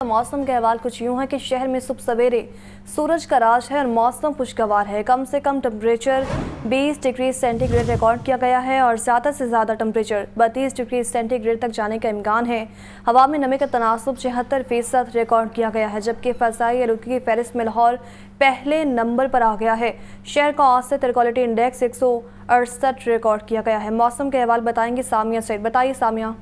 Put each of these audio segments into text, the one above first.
मौसम का अहवाल कुछ यूं है कि शहर में सुबह सवेरे सूरज का राज है और मौसम खुशगवार है। कम से कम टेम्परेचर 20 डिग्री सेंटीग्रेड रिकॉर्ड किया गया है और ज़्यादा से ज़्यादा टेम्परेचर 32 डिग्री सेंटीग्रेड तक जाने का इम्कान है। हवा में नमी का तनासुब 76% रिकॉर्ड किया गया है, जबकि फ़ज़ाई आलूदगी की फहरिस्त में लाहौर पहले नंबर पर आ गया है। शहर का औसत एयर क्वालिटी इंडेक्स 168 रिकॉर्ड किया गया है। मौसम के अहवाल बताएंगे सामिया सैयद। बताइए सामिया।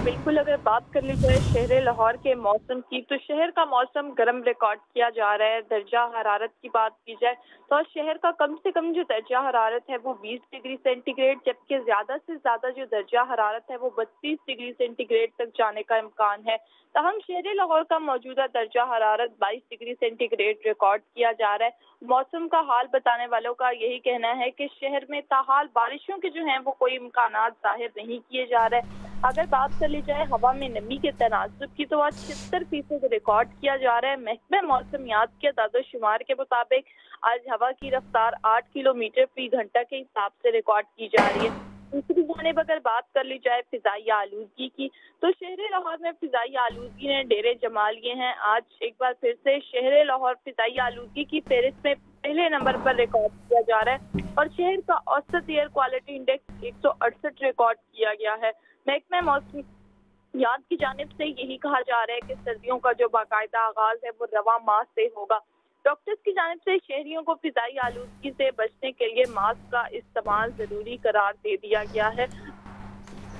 बिल्कुल, अगर बात कर ली जाए शहर लाहौर के मौसम की, तो शहर का मौसम गर्म रिकॉर्ड किया जा रहा है। दर्जा हरारत की बात की जाए तो शहर का कम से कम जो दर्जा हरारत है वो 20 डिग्री सेंटीग्रेड, जबकि ज़्यादा से ज़्यादा जो दर्जा हरारत है वो 32 डिग्री सेंटीग्रेड तक जाने का इम्कान है। तहम शहर लाहौर का मौजूदा दर्जा हरारत 22 डिग्री सेंटीग्रेड रिकॉर्ड किया जा रहा है। मौसम का हाल बताने वालों का यही कहना है कि शहर में ताहाल बारिशों के जो हैं वो कोई इम्कानात जाहिर नहीं किए जा रहे। अगर बात कर ली जाए हवा में नमी के तनासुब की, तो आज 76% रिकॉर्ड किया जा रहा है। महकमे मौसमियात के दादोशुमार के मुताबिक आज हवा की रफ्तार 8 किलोमीटर फी घंटा के हिसाब से रिकॉर्ड की जा रही है। दूसरी जानिब अगर बात कर ली जाए फिजाई आलूदगी की, तो शहर लाहौर में फिजाई आलूदगी ने डेरे जमा लिए हैं। आज एक बार फिर से शहर लाहौर फिजाई आलूदगी की फहरिस्त में पहले नंबर पर रिकॉर्ड किया जा रहा है और शहर का औसत एयर क्वालिटी इंडेक्स 168 रिकॉर्ड किया गया है। महकमे मौसमियात की जानिब से यही कहा जा रहा है कि सर्दियों का जो बाकायदा आगाज है वो रवा माह से होगा। डॉक्टर्स की जानिब से शहरियों को फिजाई आलूदगी से बचने के लिए मास्क का इस्तेमाल जरूरी करार दे दिया गया है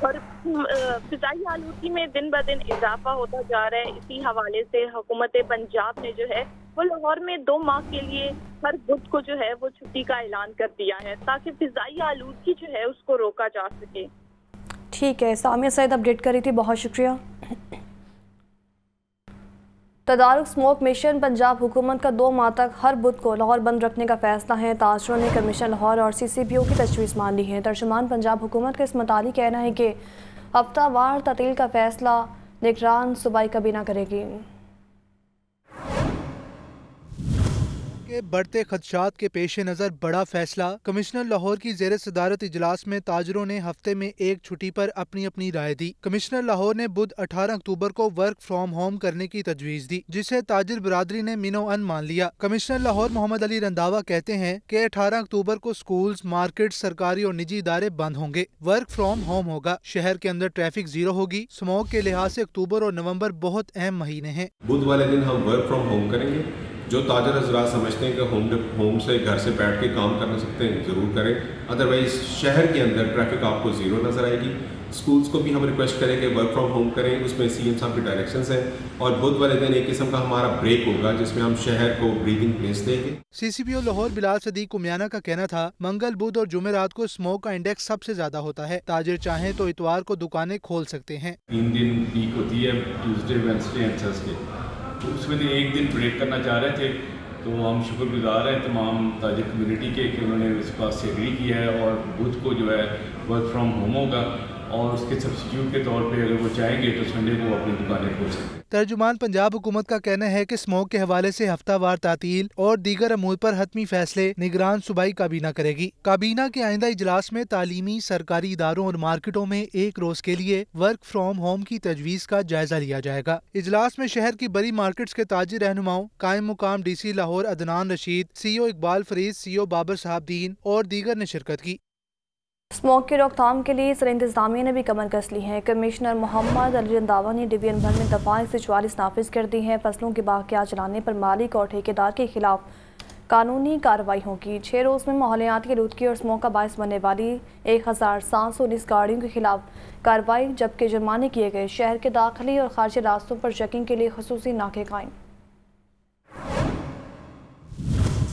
और फिजाई आलूदगी में दिन ब दिन इजाफा होता जा रहा है। इसी हवाले से हुकूमत पंजाब ने जो है वो लाहौर में 2 माह के लिए हर बुध को जो है वो छुट्टी का ऐलान कर दिया है, ताकि फिजाई आलूदगी जो है उसको रोका जा सके। ठीक है, सामिया सैयद अपडेट करी थी, बहुत शुक्रिया। तदारुक स्मोक मिशन पंजाब हुकूमत का 2 माह तक हर बुध को लाहौर बंद रखने का फैसला है। ताजरों ने कमिश्नर लाहौर और CCPO की तजवीज़ मान ली है। तर्जुमान पंजाब हुकूमत का इस मुताबिक कहना है कि हफ्तावार तातील का फैसला निगरान सूबाई काबीना करेगी। के बढ़ते खदशात के पेश नज़र बड़ा फैसला। कमिश्नर लाहौर की ज़ेर सदारत इजलास में ताजरों ने हफ्ते में एक छुट्टी पर अपनी अपनी राय दी। कमिश्नर लाहौर ने बुध 18 अक्टूबर को वर्क फ्रॉम होम करने की तजवीज़ दी, जिसे ताजिर बरादरी ने मिनो अन मान लिया। कमिश्नर लाहौर मोहम्मद अली रंधावा कहते हैं कि 18 अक्टूबर को स्कूल्स, मार्केट, सरकारी और निजी इदारे बंद होंगे। वर्क फ्रॉम होम होगा। शहर के अंदर ट्रैफिक जीरो होगी। स्मोक के लिहाज से अक्टूबर और नवम्बर बहुत अहम महीने हैं। बुध वाले दिन हम वर्क फ्रॉम होम करेंगे। जो ताजर हज़रात समझते हैं कि होम से घर से बैठ के काम करना सकते हैं, ज़रूर करें। अदरवाइज़ शहर के अंदर ट्रैफिक आपको ज़ीरो नज़र आएगी। स्कूल्स को भी हम रिक्वेस्ट करें कि वर्क फ्रॉम होम करें। उसमें CM साहब की डायरेक्शंस हैं और बुध वाले दिन एक किस्म का हमारा ब्रेक होगा, जिसमें हम शहर को ब्रीदिंग प्लेस देंगे। CCPO लाहौर बिलाल सदीक उमियाना का कहना था, मंगल, बुध और जुमेरात को स्मोक का इंडेक्स सबसे ज्यादा होता है। ताजिर चाहें तो इतवार को दुकानें खोल सकते हैं। 3 दिन पीक होती है, ट्यूसडे, वेडनेसडे एंड थर्सडे। तो उसमें से एक दिन ब्रेक करना चाह रहे थे, तो हम शुक्रगुजार हैं तमाम ताजिर कम्युनिटी के कि उन्होंने इस बात से एग्री किया है और बुध को जो है वर्क फ्रॉम होम होगा और उसके सब्सिट्यूट के तौर पे अगर वो चाहेंगे तो संडे को अपनी दुकानें खोल सकते हैं। तर्जुमान पंजाब हुकूमत का कहना है कि स्मोक के हवाले से हफ्तावार तातील और दीगर अमूर पर हतमी फैसले निगरान सूबाई काबीना करेगी। काबीना के आइंदा इजलास में तालीमी, सरकारी इदारों और मार्केटों में एक रोज के लिए वर्क फ्रॉम होम की तजवीज़ का जायजा लिया जाएगा। इजलास में शहर की बड़ी मार्केट्स के ताजिर रहनुमाओं, कायम मुकाम DC Lahore Adnan Rashid, CO Iqbal Farid, CO Babar Sahibdin और दीगर ने शिरकत की। स्मोक की रोकथाम के लिए ज़िला इंतज़ामिया ने भी कमर कस ली है। कमिश्नर मोहम्मद अली रंधावा ने डिवीजन भर में दफ़ा 144 नाफिज कर दी हैं। फसलों की बाग़ियात जलाने पर मालिक और ठेकेदार के खिलाफ कानूनी कार्रवाई होगी। 6 रोज़ में माहौलियाती आलूदगी और स्मोक का बायस बनने वाली 1719 गाड़ियों के खिलाफ कार्रवाई, जबकि जुर्माने किए गए। शहर के दाखिली और खारजी रास्तों पर चेकिंग के लिए खुसूसी नाके कायम।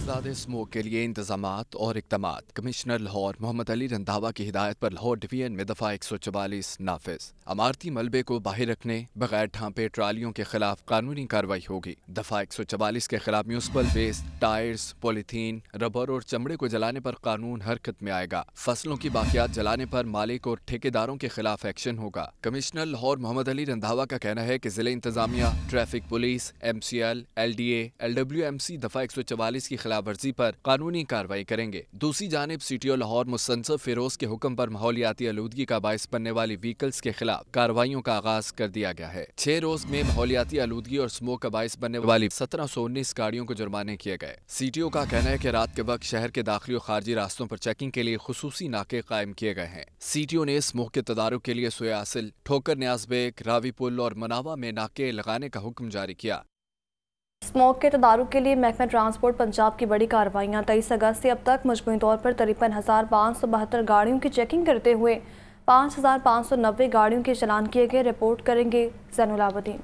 ज़्यादा स्मोक के लिए इंतजामात और इक़दामात। कमिश्नर लाहौर मोहम्मद अली रंधावा की हिदायत पर लाहौर डिवीजन में दफ़ा 144 नाफिज। अमारती मलबे को बाहर रखने, बगैर ढांपे ट्रालियों के खिलाफ कानूनी कार्रवाई होगी। दफ़ा 144 के खिलाफ municipal waste, tyres, polythene, rubber और चमड़े को जलाने पर कानून हरकत में आएगा। फसलों की बाकियात जलाने पर मालिक और ठेकेदारों के खिलाफ एक्शन होगा। कमिश्नर लाहौर मोहम्मद अली रंधावा का कहना है कि जिला इंतजामिया, traffic police, MCL, LDA, LWMC दफ़ा 144 की खिलाफ वर्जी पर कानूनी कार्रवाई करेंगे। दूसरी जानिब CTO लाहौर मुसन्नफ फिरोज के हुक्म पर माहौलियाती आलूदगी का बायस बनने वाली व्हीकल्स के खिलाफ खिलाफ कार्रवाइयों का आगाज कर दिया गया है। 6 रोज में माहौलियाती आलूदगी और स्मोक का बाइस बनने वाली 1719 गाड़ियों को जुर्माने किए गए। CTO का कहना है कि रात के वक्त शहर के दाखिली और खारजी रास्तों पर चेकिंग के लिए खुसूसी नाके कायम किए गए हैं। CTO ने स्मोक के तदारुक के लिए सोया हासिल, ठोकर न्याज बेग, रावी पुल और मनावा में नाके लगाने का हुक्म जारी किया। स्मोक के तदारुक के लिए महकमा ट्रांसपोर्ट पंजाब की बड़ी कार्रवाइयाँ। 23 अगस्त से अब तक मजमूई तौर पर 53,572 गाड़ियों की चेकिंग करते हुए 5,590 गाड़ियों के चालान किए गए। रिपोर्ट करेंगे ज़ैनुल आबदीन।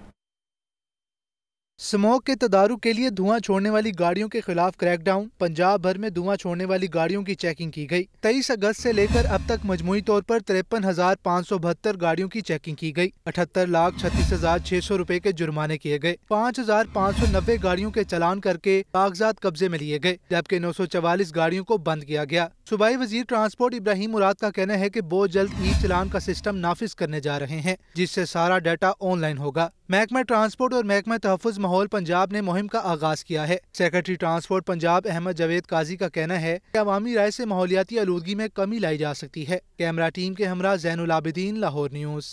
स्मोक के तदारुक के लिए धुआं छोड़ने वाली गाड़ियों के खिलाफ क्रैकडाउन। पंजाब भर में धुआं छोड़ने वाली गाड़ियों की चेकिंग की गई। 23 अगस्त से लेकर अब तक मजमूई तौर पर 53,572 गाड़ियों की चेकिंग की गई। 78,36,600 रुपए के जुर्माने किए गए। 5,590 गाड़ियों के चालान करके कागजात कब्जे में लिए गए, जबकि 944 गाड़ियों को बंद किया गया। सूबाई वजीर ट्रांसपोर्ट इब्राहिम मुराद का कहना है कि बहुत जल्द ई चालान का सिस्टम नाफिज करने जा रहे हैं, जिससे सारा डाटा ऑनलाइन होगा। महकमा ट्रांसपोर्ट और महकमा तहफ़्फ़ुज़ माहौल पंजाब ने मुहिम का आगाज किया है। सेक्रेटरी ट्रांसपोर्ट पंजाब अहमद जावेद काजी का कहना है कि अवामी राय से माहौलियाती आलूदगी में कमी लाई जा सकती है। कैमरा टीम के हमरा ज़ैनुल आबिदीन, लाहौर न्यूज़।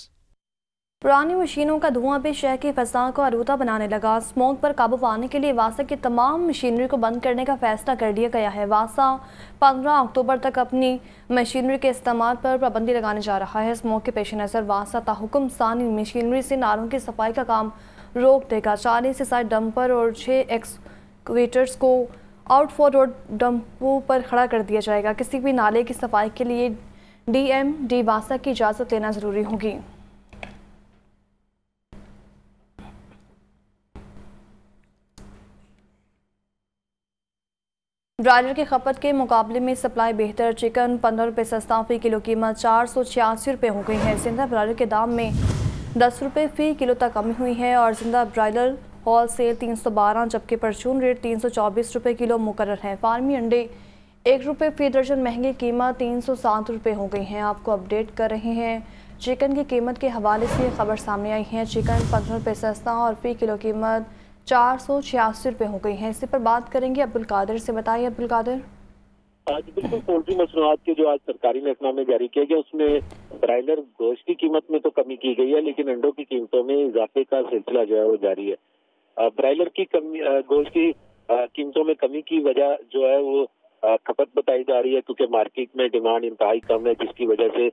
पुरानी मशीनों का धुआं भी शहर की फ़ज़ा को आलूदा बनाने लगा। स्मोक पर काबू पाने के लिए वासा की तमाम मशीनरी को बंद करने का फैसला कर लिया गया है। वासा 15 अक्टूबर तक अपनी मशीनरी के इस्तेमाल पर पाबंदी लगाने जा रहा है। स्मोक के पेश नज़र वासा ताहुकुम सानी मशीनरी से नालों की सफाई का काम रोक देगा। 40 से 60 डंपर और 6 एक्सकवेटर्स को आउटफोर रोड डंपों पर खड़ा कर दिया जाएगा। किसी भी नाले की सफाई के लिए DMD वासा की इजाज़त लेना ज़रूरी होगी। ब्रायलर की खपत के मुकाबले में सप्लाई बेहतर। चिकन 15 रुपये सस्ता, फ़ी किलो कीमत 486 रुपये हो गई है। जिंदा ब्रायलर के दाम में 10 रुपये फ़ी किलो तक कमी हुई है और जिंदा ब्रायलर होल सेल 312, जबकि परचून रेट 324 रुपये किलो मुकर्रर है। फार्मी अंडे 1 रुपये फ़ी दर्जन, महंगी कीमत 307 रुपये हो गई हैं। आपको अपडेट कर रहे हैं चिकन की कीमत के हवाले से खबर सामने आई है। चिकन 15 रुपये सस्ता और फ़ी किलो कीमत 486 रुपये हो गई है। इसी पर बात करेंगे अब्दुल कादिर से। बताइए अब्दुल कादिर। आज बिल्कुल पोल्ट्री मसनूआत के जो आज सरकारी महकमा जारी किया गया उसमें ब्रायलर गोश्त की कीमत में तो कमी की गई है, लेकिन अंडों की कीमतों में इजाफे का सिलसिला जो है वो जारी है। ब्रायलर की गोश्त की कीमतों में कमी की वजह जो है वो खपत बताई जा रही है, क्योंकि मार्केट में डिमांड इंतहाई कम है, जिसकी वजह से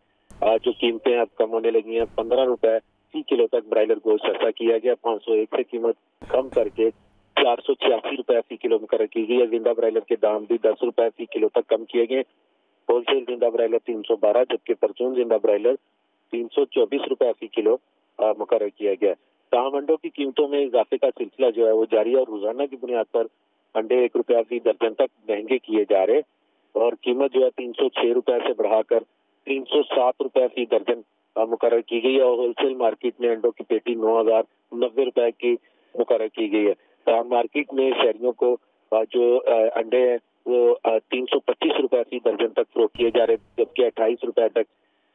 जो कीमतें अब कम होने लगी हैं। 15 रुपए फ़ी किलो तक ब्रायलर गोश्त सस्ता किया गया। 501 से कीमत कम करके 486 रुपए फ़ी किलो मुकर्रर की गई है। जिंदा ब्रायलर के दाम भी 10 रुपए फ़ी किलो तक कम किए गए। होलसेल जिंदा ब्रायलर 312, जबकि परचून जिंदा ब्रायलर 324 रुपए फ़ी किलो मुकर्रर किया गया। ताहम अंडों की कीमतों में इजाफे का सिलसिला जो है वो जारी है और रोजाना की बुनियाद पर अंडे 1 रुपया फ़ी दर्जन तक महंगे किए जा रहे और कीमत जो है 306 रुपए से बढ़ाकर 307 रुपए फ़ी दर्जन मुकर्रर की गई है। और होलसेल मार्केट में अंडों की पेटी 9,090 रुपए की मुकर्रर की गई है। मार्केट में शहरियों को जो अंडे हैं वो 325 रुपए फ़ी दर्जन तक फरोख्त किए जा रहे, जबकि 28 रुपए तक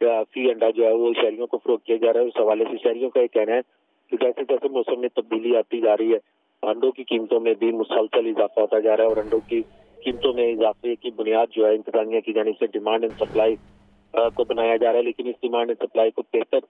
फ़ी अंडा जो है वो शहरियों को फरोख्त किया जा रहा है। उस हवाले से शहरियों का ये कहना है कि जैसे जैसे मौसम में तब्दीली आती जा रही है, अंडों की कीमतों में भी मुसलसल इजाफा होता जा रहा है और अंडों की कीमतों में इजाफे की बुनियाद जो है इंतजामिया की जानिब से डिमांड एंड सप्लाई को बनाया जा रहा है, लेकिन इस डिमांड एंड सप्लाई को बेहतर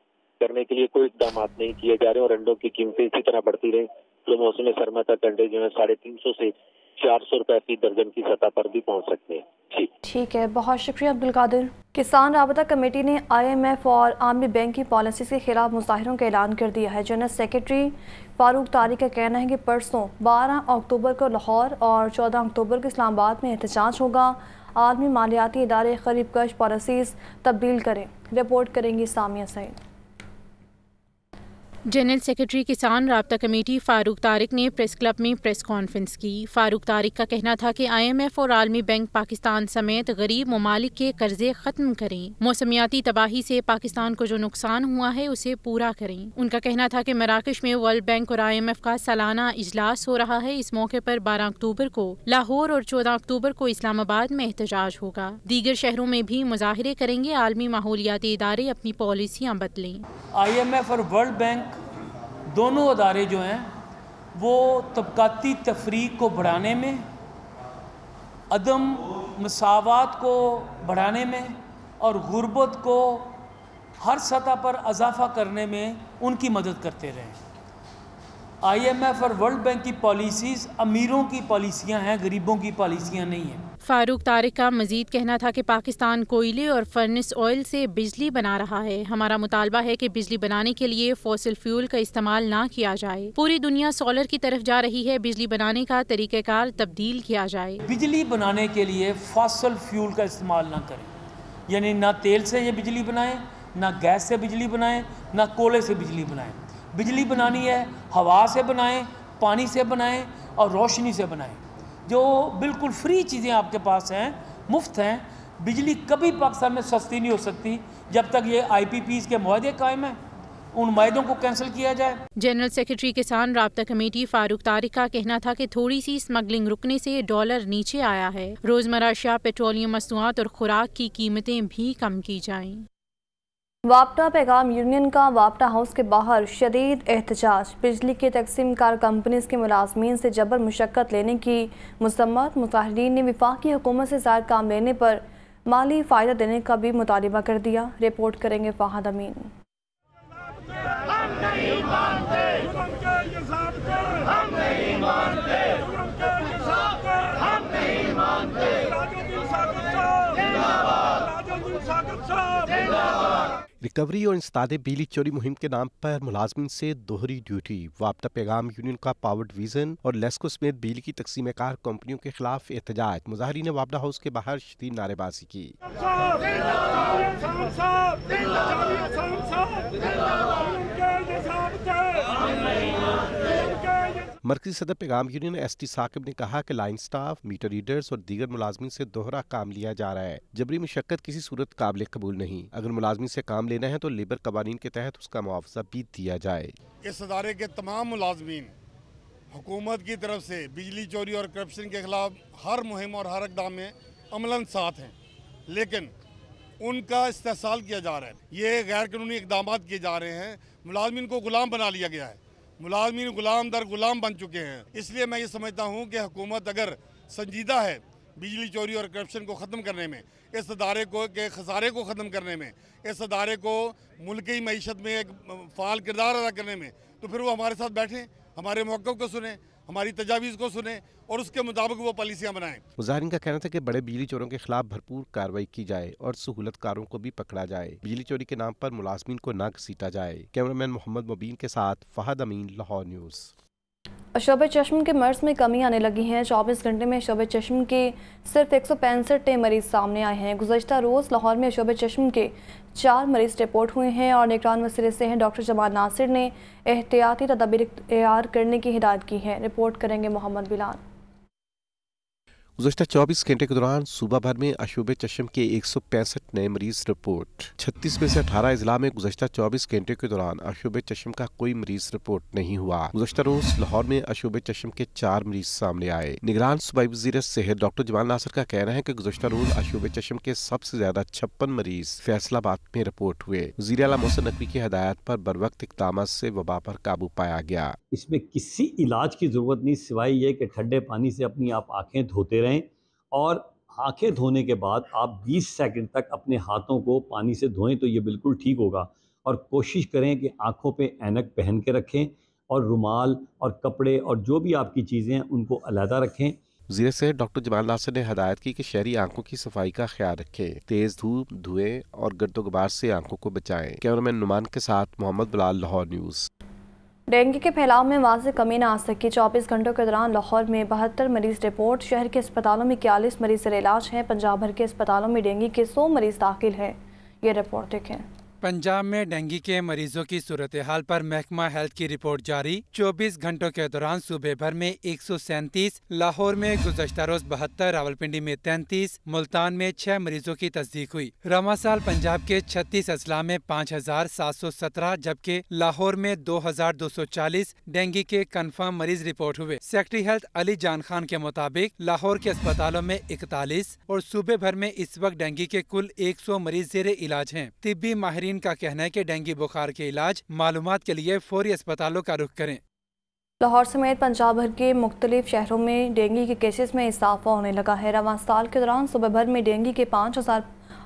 करने के लिए कोई इकदाम नहीं किए जा रहे और अंडों की कीमतें इसी तरह बढ़ती रही तो मौसम सरमा तक अंडे जो है 350 से 400 रुपए फ़ी दर्जन की सतह पर भी पहुंच सकते हैं। ठीक है, बहुत शुक्रिया अब्दुल कादिर। किसान राबता कमेटी ने IMF और आर्मी बैंक की पॉलिसी के खिलाफ मुजाहिरों का ऐलान कर दिया है। जनरल सेक्रेटरी फारूक तारिक का कहना है कि परसों 12 अक्टूबर को लाहौर और 14 अक्टूबर को इस्लामाबाद में एहतजाज होगा। आलमी मालियाती इदारे खरीब कश पॉलिसीज़ तब्दील करें। रिपोर्ट करेंगी सामिया सईद। जनरल सेक्रेटरी किसान राबता कमेटी फारूक तारिक ने प्रेस क्लब में प्रेस कॉन्फ्रेंस की। फारूक तारिक का कहना था कि IMF और आलमी बैंक पाकिस्तान समेत गरीब ममालिक के कर्जे ख़त्म करें। मौसमियाती तबाही से पाकिस्तान को जो नुकसान हुआ है उसे पूरा करें। उनका कहना था कि मराकश में वर्ल्ड बैंक और IMF का सालाना इजलास हो रहा है। इस मौके पर 12 अक्टूबर को लाहौर और 14 अक्टूबर को इस्लामाबाद में एहतजाज होगा। दीगर शहरों में भी मुजाहिरे करेंगे। आलमी माहौलियाती इदारे अपनी पॉलिसियाँ बदलें। IMF और वर्ल्ड बैंक दोनों अदारे जो हैं वो तबकाती तफरीक को बढ़ाने में, अदम मसावात को बढ़ाने में और गुर्बत को ہر سطح پر اضافہ کرنے میں ان کی مدد کرتے رہیں۔ IMF اور ورلڈ بینک کی پالیسیز امیروں کی پالیسیاں ہیں، غریبوں کی پالیسیاں نہیں ہیں۔ فاروق طارق کا مزید کہنا تھا کہ پاکستان کوئلے اور فرنس آئل سے بجلی بنا رہا ہے۔ ہمارا مطالبہ ہے کہ بجلی بنانے کے لیے فوسل فیول کا استعمال نہ کیا جائے۔ پوری دنیا سولر کی طرف جا رہی ہے، بجلی بنانے کا طریقہ کار تبدیل کیا جائے۔ بجلی بنانے کے لیے فوسل فیول کا استعمال نہ کریں، یعنی نہ تیل سے یہ بجلی بنائیں، نہ گیس سے بجلی بنائیں، نہ کولے سے بجلی بنائیں۔ بجلی بنانی ہے ہوا سے بنائیں، پانی سے بنائیں اور روشنی سے بنائیں، جو بالکل فری چیزیں آپ کے پاس ہیں، مفت ہیں۔ بجلی کبھی پاکستان میں سستی نہیں ہو سکتی جب تک یہ IPPs کے معاہدے قائم ہیں، ان معاہدوں کو کینسل کیا جائے۔ جنرل سیکرٹری کسان رابطہ کمیٹی فاروق طارق کا کہنا تھا کہ تھوڑی سی اسمگلنگ رکنے سے ڈالر نیچے آیا ہے۔ روزمرہ اشیاء، پیٹرولیم مصنوعات اور خوراک کی قیمتیں بھی کم کی جائیں۔ وابٹا پیغام یونین کا وابٹا ہاؤس کے باہر شدید احتجاج۔ بجلی کی تقسیم کار کمپنیز کے ملازمین سے جبر مشقت لینے کی مذمت۔ مظاہرین نے وفاقی حکومت سے زائد کام لینے پر مالی فائدہ دینے کا بھی مطالبہ کر دیا۔ رپورٹ کریں گے فہد امین۔ ریکوری اور انسداد بجلی چوری مہم کے نام پر ملازمین سے دوہری ڈیوٹی۔ وابٹا پیغام یونین کا پاور ڈویژن اور لیسکو سمیت بجلی کی تقسیم کار کمپنیوں کے خلاف احتجاج۔ مظاہرین نے وابٹا ہاؤس کے باہر شدید نعرے بازی کی۔ مرکزی صدر پیغام یونین ST ثاقب نے کہا کہ لائن سٹاف، میٹر ریڈرز اور دیگر ملازمین سے دوہرا کام لیا جا رہا ہے۔ جبری مشقت کسی صورت قابل قبول نہیں۔ اگر ملازمین سے کام لینا ہے تو لیبر قوانین کے تحت اس کا معاوضہ بھی دیا جائے۔ اس ادارے کے تمام ملازمین حکومت کی طرف سے بجلی چوری اور کرپشن کے خلاف ہر مہم اور ہر اقدام میں عملاً ساتھ ہیں، لیکن ان کا استحصال کیا جا رہا ہے۔ یہ غیر قانونی اقدامات کیے جا رہے ہیں۔ ملازمین کو غلام بنا لیا گیا ہے۔ ملازمین غلام در غلام بن چکے ہیں۔ اس لیے میں یہ سمجھتا ہوں کہ حکومت اگر سنجیدہ ہے بجلی چوری اور کرپشن کو ختم کرنے میں، اس ادارے کو کے خسارے کو ختم کرنے میں، اس ادارے کو ملکی معیشت میں ایک فعال کردار ادا کرنے میں، تو پھر وہ ہمارے ساتھ بیٹھیں، ہمارے موقف کو سنیں، ہماری تجاویز کو سنیں اور اس کے مطابق وہ پالیسیاں بنائیں۔ مظاہرین کا کہنا تھا کہ بڑے بجلی چوروں کے خلاف بھرپور کارروائی کی جائے اور سہولت کاروں کو بھی پکڑا جائے۔ بجلی چوری کے نام پر ملازمین کو نہ گھسیٹا جائے۔ کیمرامین محمد مبین کے ساتھ فہد امین، لاہور نیوز۔ شعبہ چشم کے مرض میں کمی آنے لگی ہے۔ 24 گھنٹے میں شعبہ چشم کے صرف 165 نئے مریض سامنے آئے ہیں۔ گزشتہ روز لاہور میں شعبہ چشم کے 4 مریض رپورٹ ہوئے ہیں اور نگران وزیر صحت ڈاکٹر جمال ناصر نے احتیاطی تدابیر اختیار کرنے کی ہدایت کی ہے۔ رپورٹ کریں گے محمد بلال۔ گزشتہ 24 گھنٹے کے دوران صوبہ بھر میں عشوب چشم کے 165 نئے مریض رپورٹ۔ 36 میں سے 18 اضلاع میں گزشتہ 24 گھنٹے کے دوران عشوب چشم کا کوئی مریض رپورٹ نہیں ہوا۔ گزشتہ روز لاہور میں عشوب چشم کے 4 مریض سامنے آئے۔ نگران صوبائی وزیر صحت ڈاکٹر جمال ناصر کا کہنا ہے کہ گزشتہ روز عشوب چشم کے سب سے زیادہ 56 مریض فیصل آباد میں رپورٹ ہوئے۔ وزیر اعلیٰ محسن نقوی کی ہدایات پر بروقت اقدامات سے وبا پر قابو پایا گیا۔ اس میں کسی علاج کی ضرورت نہیں سوائے یہ کہ ٹھنڈے پانی سے اپنی آپ آنکھیں دھوتے رہیں، اور آنکھیں دھونے کے بعد آپ 20 سیکنڈ تک اپنے ہاتھوں کو پانی سے دھوئیں تو یہ بالکل ٹھیک ہوگا۔ اور کوشش کریں کہ آنکھوں پہ اینک پہن کے رکھیں اور رومال اور کپڑے اور جو بھی آپ کی چیزیں ہیں ان کو علیحدہ رکھیں۔ وزیر صحت ڈاکٹر جمال ناصر نے ہدایت کی کہ شہری آنکھوں کی صفائی کا خیال رکھیں، تیز دھوپ، دھوئیں اور گرد و غبار سے آنکھوں کو بچائیں۔ کیمرامین نعمان کے ساتھ محمد بلال، لاہور نیوز۔ ڈینگی کے پھیلاؤ میں واضح کمی نہ آ سکی۔ 24 گھنٹوں کے دوران لاہور میں 72 مریض رپورٹ۔ شہر کے اسپتالوں میں 41 مریض زیر علاج ہیں۔ پنجاب بھر کے اسپتالوں میں ڈینگی کے 100 مریض داخل ہیں۔ یہ رپورٹ دیکھیں۔ پنجاب میں ڈینگی کے مریضوں کی صورتحال پر محکمہ ہیلتھ کی رپورٹ جاری۔ 24 گھنٹوں کے دوران صوبے بھر میں 137، لاہور میں گزشتہ روز 72، راولپنڈی میں 33، ملتان میں 6 مریضوں کی تصدیق ہوئی۔ رواں سال پنجاب کے 36 اضلاع میں 5717 جبکہ لاہور میں 2240 ڈینگی کے کنفرم مریض رپورٹ ہوئے۔ سیکرٹری ہیلتھ علی جان خان کے مطابق لاہور کے اسپتالوں میں 41 اور صوبے بھر میں اس وقت ڈینگی کے کل 100 مریض زیر علاج ہیں۔ طبی ماہرین کا کہنا ہے کہ ڈینگی بخار کے علاج معلومات کے لیے فوری اسپتالوں کا رخ کریں۔ لاہور سمیت پنجاب بھر کے مختلف شہروں میں ڈینگی کے کیسز میں اضافہ ہونے لگا ہے۔ رواں سال کے دوران صوبہ بھر میں ڈینگی کے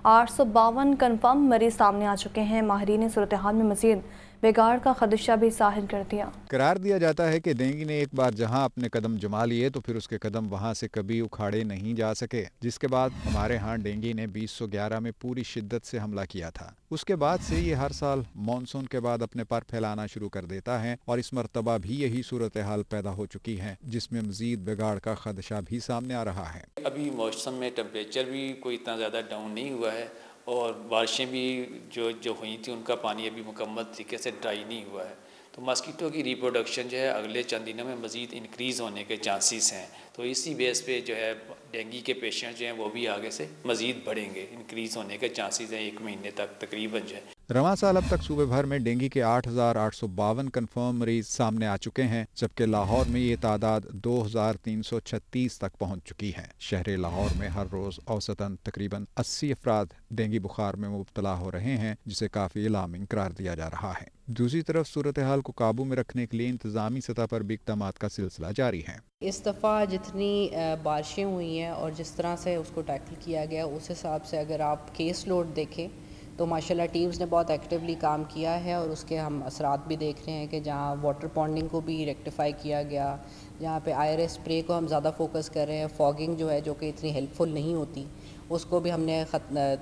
852 کنفرم مریض سامنے آ چکے ہیں. ماہرین نے صورتحال میں مزید بگاڑ کا خدشہ بھی ظاہر کر دیا. قرار دیا جاتا ہے کہ ڈینگی نے ایک بار جہاں اپنے قدم جما لیے تو پھر اس کے قدم وہاں سے کبھی اکھاڑے نہیں جا سکے، جس کے بعد ہمارے ہاں ڈینگی نے 2011 میں پوری شدت سے حملہ کیا تھا. اس کے بعد سے یہ ہر سال مانسون کے بعد اپنے پر پھیلانا شروع کر دیتا ہے اور اس مرتبہ بھی یہی صورتحال پیدا ہو چکی ہے، جس میں مزید بگاڑ کا خدشہ بھی سامنے آ رہا ہے. ابھی موسم میں ٹمپریچر بھی کوئی اتنا زیادہ ڈاؤن نہیں ہوا ہے اور بارشیں بھی جو ہوئی تھیں ان کا پانی ابھی مکمل طریقے سے ڈرائی نہیں ہوا ہے، تو ماسکیٹو کی ریپروڈکشن جو ہے اگلے چند دنوں میں مزید انکریز ہونے کے چانسز ہیں. تو اسی بیس پہ جو ہے ڈینگی کے پیشنٹ جو ہیں وہ بھی آگے سے مزید بڑھیں گے، انکریز ہونے کے چانسز ہیں 1 مہینے تک تقریباً جو ہے. رواں سال اب تک صوبے بھر میں ڈینگی کے 8,852 کنفرم مریض سامنے آ چکے ہیں، جبکہ لاہور میں یہ تعداد 2,336 تک پہنچ چکی ہے. شہر لاہور میں ہر روز اوسطاً تقریباً 80 افراد ڈینگی بخار میں مبتلا ہو رہے ہیں، جسے کافی الارمنگ قرار دیا جا رہا ہے. دوسری طرف صورتحال کو قابو میں رکھنے کے لیے انتظامی سطح پر بھی اقدامات کا سلسلہ جاری ہے. اس دفعہ جتنی بارشیں ہوئی ہیں اور جس طرح سے اس کو ٹیکل کیا گیا، اس حساب سے اگر آپ کیس لوڈ دیکھیں تو ماشاءاللہ ٹیمز نے بہت ایکٹیولی کام کیا ہے اور اس کے ہم اثرات بھی دیکھ رہے ہیں کہ جہاں واٹر پونڈنگ کو بھی ریکٹیفائی کیا گیا، جہاں پہ آئر اسپرے کو ہم زیادہ فوکس کر رہے ہیں. فاگنگ جو ہے جو کہ اتنی ہیلپ فل نہیں ہوتی اس کو بھی ہم نے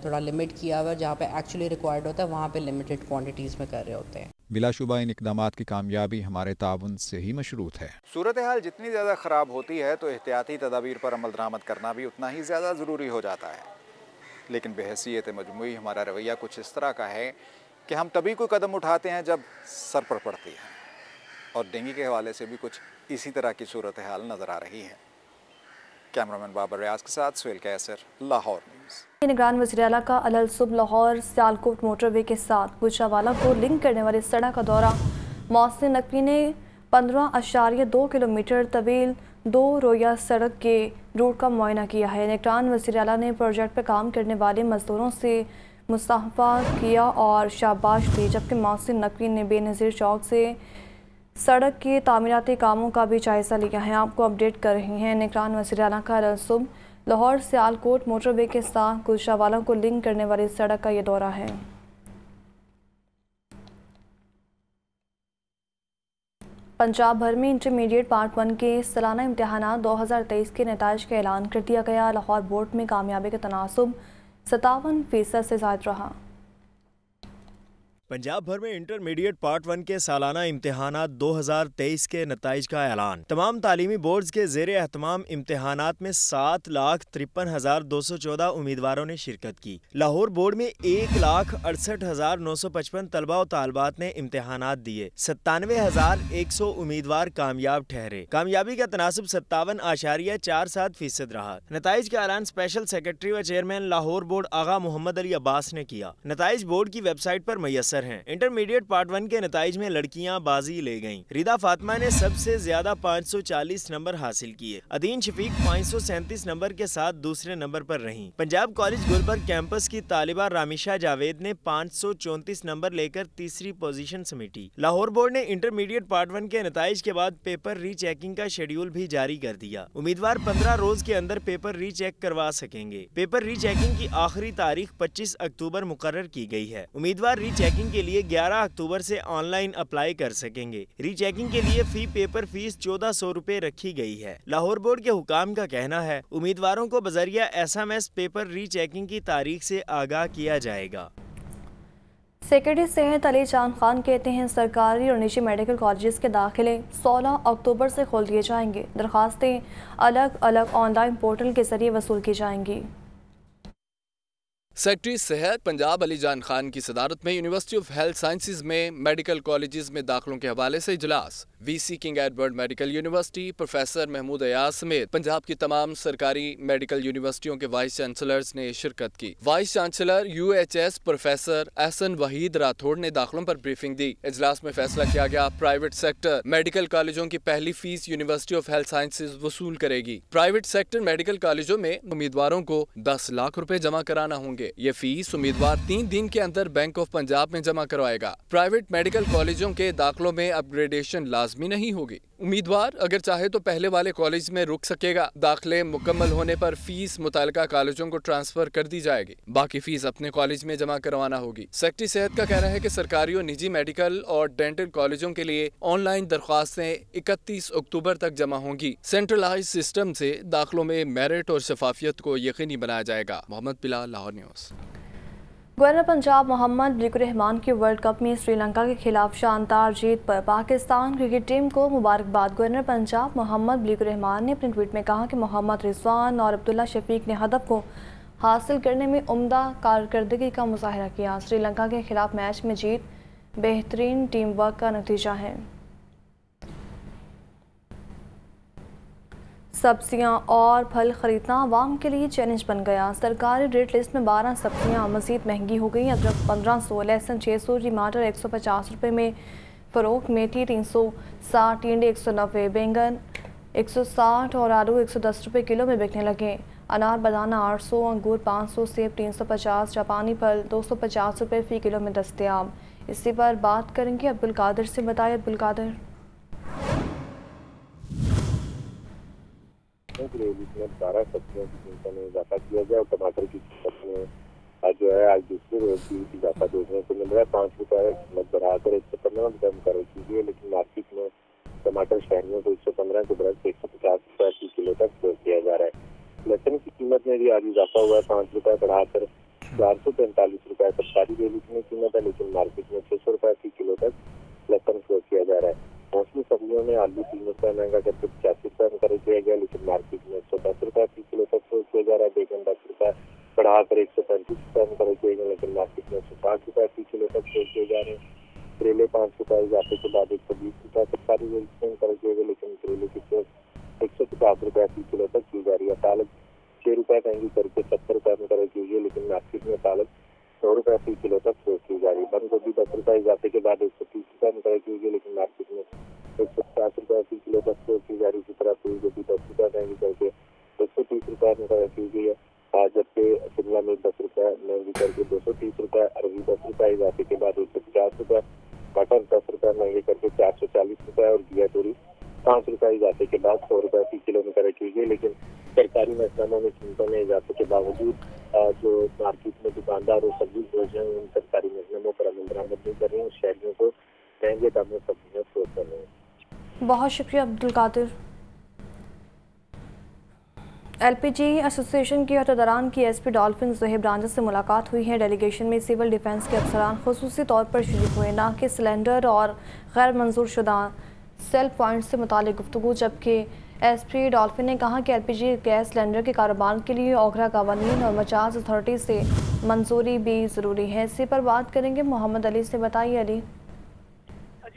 تھوڑا لمٹ کیا ہوا، جہاں پہ ایکچولی ریکوائرڈ ہوتا ہے وہاں پہ لمیٹڈ کوانٹیٹیز میں کر رہے ہوتے ہیں. بلا شبہ ان اقدامات کی کامیابی ہمارے تعاون سے ہی مشروط ہے. صورتحال جتنی زیادہ خراب ہوتی ہے تو احتیاطی تدابیر پر عمل درآمد کرنا بھی اتنا ہی زیادہ ضروری ہو جاتا ہے. لیکن بحیثیت مجموعی ہمارا رویہ کچھ اس طرح کا ہے کہ ہم تبھی کوئی قدم اٹھاتے ہیں جب سر پر پڑتی ہے، اور ڈینگی کے حوالے سے بھی کچھ اسی طرح کی صورتحال نظر آ رہی ہے. کیمرامین بابر ریاض کے ساتھ سہیل کیسر، لاہور نیوز. نگران وزیر اعلیٰ کا الصبح لاہور سیالکوٹ موٹر وے کے ساتھ گوجرانوالہ کو لنک کرنے والی سڑک کا دورہ. محسن نقوی نے 15.2 کلومیٹر طویل 2 رویہ سڑک کے روٹ کا معائنہ کیا ہے. نگران وزیر اعلیٰ نے پروجیکٹ پر کام کرنے والے مزدوروں سے مصافحہ کیا اور شاباش دی، جبکہ محسن نقوی نے بے نظیر چوک سے سڑک کے تعمیراتی کاموں کا بھی جائزہ لیا ہے. آپ کو اپڈیٹ کر رہی ہیں. نگران وزیر اعلیٰ کا الصبح لاہور سیالکوٹ موٹر وے کے ساتھ گوجرانوالہ کو لنک کرنے والی سڑک کا یہ دورہ ہے. پنجاب بھر میں انٹرمیڈیٹ پارٹ 1 کے سالانہ امتحانات 2023 کے نتائج کا اعلان کر دیا گیا. لاہور بورڈ میں کامیابی کا تناسب 57% سے زائد رہا. پنجاب بھر میں انٹرمیڈیٹ پارٹ 1 کے سالانہ امتحانات 2023 کے نتائج کا اعلان. تمام تعلیمی بورڈز کے زیر اہتمام امتحانات میں 7,53,214 امیدواروں نے شرکت کی. لاہور بورڈ میں 1,68,955 طلبہ و طالبات نے امتحانات دیے. 97,100 امیدوار کامیاب ٹھہرے. کامیابی کا تناسب 57.47% رہا. نتائج کا اعلان اسپیشل سیکرٹری و چیئرمین لاہور بورڈ آغا محمد علی عباس نے کیا. نتائج بورڈ کی ویب سائٹ پر میسر ہیں. انٹرمیڈیٹ پارٹ 1 کے نتائج میں لڑکیاں بازی لے گئیں. ریدا فاطمہ نے سب سے زیادہ 540 نمبر حاصل کیے. ادین شفیق 537 نمبر کے ساتھ دوسرے نمبر پر رہیں. پنجاب کالج گلبرگ کیمپس کی طالبہ رامیشہ جاوید نے 534 نمبر لے کر تیسری پوزیشن سمیٹی. لاہور بورڈ نے انٹرمیڈیٹ پارٹ 1 کے نتائج کے بعد پیپر ری چیکنگ کا شیڈیول بھی جاری کر دیا. امیدوار 15 روز کے اندر پیپر ری چیک کروا سکیں گے. پیپر ری چیکنگ کی آخری تاریخ 25 اکتوبر مقرر کی گئی ہے. امیدوار ری چیکنگ کے لیے 11 اکتوبر سے آن لائن اپلائی کر سکیں گے. ری چیکنگ کے لیے فی پیپر فیس 1400 روپے رکھی گئی ہے. لاہور بورڈ کے حکام کا کہنا ہے امیدواروں کو بذریعہ SMS پیپر ری چیکنگ کی تاریخ سے آگاہ کیا جائے گا. سیکرٹری صحت علی جان خان کہتے ہیں سرکاری اور نجی میڈیکل کالجز کے داخلے 16 اکتوبر سے کھول دیے جائیں گے. درخواستیں الگ الگ آن لائن پورٹل کے ذریعے وصول کی جائیں گی. سیکرٹری صحت پنجاب علی جان خان کی صدارت میں یونیورسٹی آف ہیلتھ سائنسز میں میڈیکل کالجز میں داخلوں کے حوالے سے اجلاس. V C King Edward medical university professor Mahmood Ayaz سمیت پنجاب کی تمام سرکاری میڈیکل یونیورسٹیوں کے وائس چانسلرز نے شرکت کی. وائس چانسلر UHS پروفیسر احسن وحید راتھوڑ نے داخلوں پر بریفنگ دی. اجلاس میں فیصلہ کیا گیا پرائیویٹ سیکٹر میڈیکل کالجوں کی پہلی fees university of health sciences وصول کرے گی. پرائیویٹ سیکٹر میڈیکل کالجوں میں امیدواروں کو 10 لاکھ روپے جمع کرانا ہوں گے. होंगे। ये फीस उम्मीदवार 3 दिन के अंदर बैंक ऑफ पंजाब में जमा करवाएगा। प्राइवेट मेडिकल कॉलेजों के दाखिलों में अपग्रेडेशन लाजमी नहीं होगी। उम्मीदवार अगर चाहे तो पहले वाले कॉलेज में रुक सकेगा। दाखिले मुकम्मल होने पर फीस मुतालिका कॉलेजों को ट्रांसफर कर दी जाएगी। बाकी फीस अपने कॉलेज में जमा करवाना होगी। सेक्रेटरी सेहत का कहना है कि सरकारी और निजी मेडिकल और डेंटल कॉलेजों के लिए ऑनलाइन दरख्वास्तें 31 अक्टूबर तक जमा होंगी। सेंट्रलाइज सिस्टम से दाखिलों में मेरिट और शफाफियत को यकीनी बनाया जाएगा। मोहम्मद बिलाल, लाहौर न्यूज़। गवर्नर पंजाब मोहम्मद अलीकुर रहमान की वर्ल्ड कप में श्रीलंका के खिलाफ शानदार जीत पर पाकिस्तान क्रिकेट टीम को मुबारकबाद। गवर्नर पंजाब मोहम्मद अलीकुर रहमान ने अपने ट्वीट में कहा कि मोहम्मद रिजवान और अब्दुल्ला शफीक ने हदफ को हासिल करने में उम्दा कारकर्दगी का मुजाहरा किया। श्रीलंका के खिलाफ मैच में जीत बेहतरीन टीम वर्क का नतीजा है। सब्जियां और फल खरीदना आवाम के लिए चैलेंज बन गया। सरकारी रेट लिस्ट में 12 सब्जियां मज़ीद महंगी हो गई। अदरक 1500, लहसुन 600, टमाटर 150 रुपये में फ़रोख्त, मेथी 360, टिंडे 190, बैंगन 160 और आलू 110 रुपये किलो में बिकने लगे। अनार बनाना 800, अंगूर 500, सेब 350, जापानी फल 250 रुपये फ़ी किलो में दस्तयाब। इसी पर बात करेंगे अब्दुल कादिर से। बताइए अब्दुल कादिर। इसमें 12 सब्जियों की कीमतों में इजाफा किया गया और टमाटर की कीमत में जो है आज दूसरे रोज भी इजाफा देखने को मिल रहा है। 5 रुपये कीमत बढ़ाकर 115 रुपये मुकर की गई है, लेकिन मार्केट में टमाटर शहरियों को 115 के बरस 150 रुपये फी किलो तक फरोख्त किया जा रहा है। लहसुन की कीमत में भी आज इजाफा हुआ है, 5 रुपये बढ़ाकर 445 रुपये सरकारी रेट में कीमत है, लेकिन मार्केट में 600 रुपये फी किलो तक लहसुन फरोख्त किया जा रहा है। मौसमी सब्जियों में आलू 3 रुपये महंगा करके 85 रुपये मुकर किया गया, लेकिन मार्केट में 110 रुपये फी किलो तक फरोख्त किया जा रहा है। बैगन 10 रुपये बढ़ाकर 135 रुपये मुकर किए गए, लेकिन मार्केट में 160 रुपये फी किलो तक फरोख्त किए जा रहे हैं। करेले 5 रुपये इजाफे के बाद 120 रुपये सरकारी रेट में मुकर किए गए, लेकिन करेले की फरोख्त 150 रुपये फी किलो तक की जा रही है। पालक 6 रुपये महंगी करके 70 रुपये मुकर की गई, लेकिन मार्केट में पालक 100 रुपये फी किलो तक फरोख्त की जा रही है। बंद गोभी 10 रुपये इजाफे के बाद 130 रुपये मुकर की गई, लेकिन मार्केट में 150 रुपये फी किलो तक फरोख्त की जा रही है। इसी तरह फूल गोभी 10 रुपये महंगी करके 130 रुपये मुकर की गई है, जबकि शिमला मिर्च 10 रुपये महंगी करके 230 रुपये, अरबी 10 रुपये इजाफे के बाद 150 रुपये, मटर 10 रुपये महंगे करके 440 रुपये और घिया तोरी 5 रुपये इजाफे के बाद 100 रुपये फी किलो मुकर की गई। लेकिन सरकारी महकमों में कीमतों में इजाफे के बावजूद जो मार्केट में दुकानदार और सब्जी बेच रहे हैं उन सरकारी महकमों पर अमल दरामद नहीं कर रहे हैं, शहरियों को महंगे दाम में सब्जियाँ फरोख्त कर रहे हैं। बहुत शुक्रिया अब्दुल कादिर। LPG एसोसिएशन के अहदेदारान की SP डॉल्फिन ज़ुहैब रांझा से मुलाकात हुई है। डेलीगेशन में सिविल डिफेंस के अफसरान खुसूसी तौर पर शरीक हुए। ना कि सिलेंडर और गैर मंजूर शुदा सेल पॉइंट से मुतालिक गुफ्तगू, जबकि SP डॉल्फिन ने कहा कि LPG गैस सिलेंडर के कारोबार के लिए ओगरा कवानीन और मजाज अथॉरिटी से मंजूरी भी ज़रूरी है। इसी पर बात करेंगे मोहम्मद अली से। बताइए अली।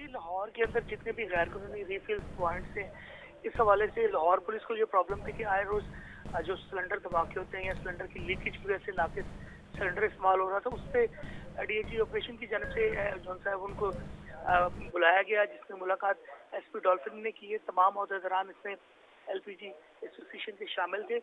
लाहौर के अंदर जितने भी गैर कानूनी रीफिल पॉइंट्स हैं, इस हवाले से लाहौर पुलिस को ये प्रॉब्लम थी कि आए रोज़ जो सिलेंडर धमाके होते हैं या सिलेंडर की लीकेज की वजह से नाकिस सिलेंडर इस्तेमाल हो रहा था, उस पर DIG ऑपरेशन की जानब से जौन साहब उनको बुलाया गया, जिसमें मुलाकात SP डॉल्फिन ने की है। तमाम अहदेदारान इसमें LPG एसोसिएशन के शामिल थे।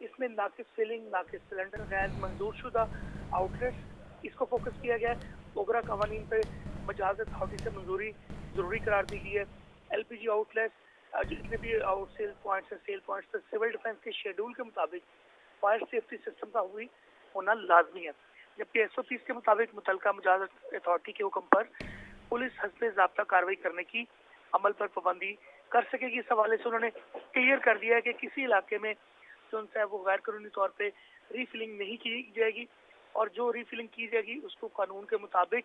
इसमें नाकिस फिलिंग, नाकिस सिलेंडर, गैर मंजूर शुदा आउटलेट्स, इसको फोकस किया गया है। ओगरा कवानीन पर मजाज अथॉरिटी से मंजूरी ज़रूरी करार दी गई है। LPG आउटलेट्स जितने भी आउट सेल पॉइंट्स हैं, सेल पॉइंट्स पर सिविल डिफेंस के शेड्यूल के मुताबिक फायर सेफ्टी सिस्टम का हुई होना लाजमी है, जबकि 130 के मुताबिक मुतलका मजाज अथॉरिटी के हुक्म पर पुलिस हस्बे ज़ाब्ता कार्रवाई करने की अमल पर पाबंदी कर सकेगी। इस हवाले से उन्होंने क्लियर कर दिया है कि किसी इलाके में जो उनसे वो गैर कानूनी तौर पर रीफिलिंग नहीं की जाएगी और जो रीफिलिंग की जाएगी उसको कानून के मुताबिक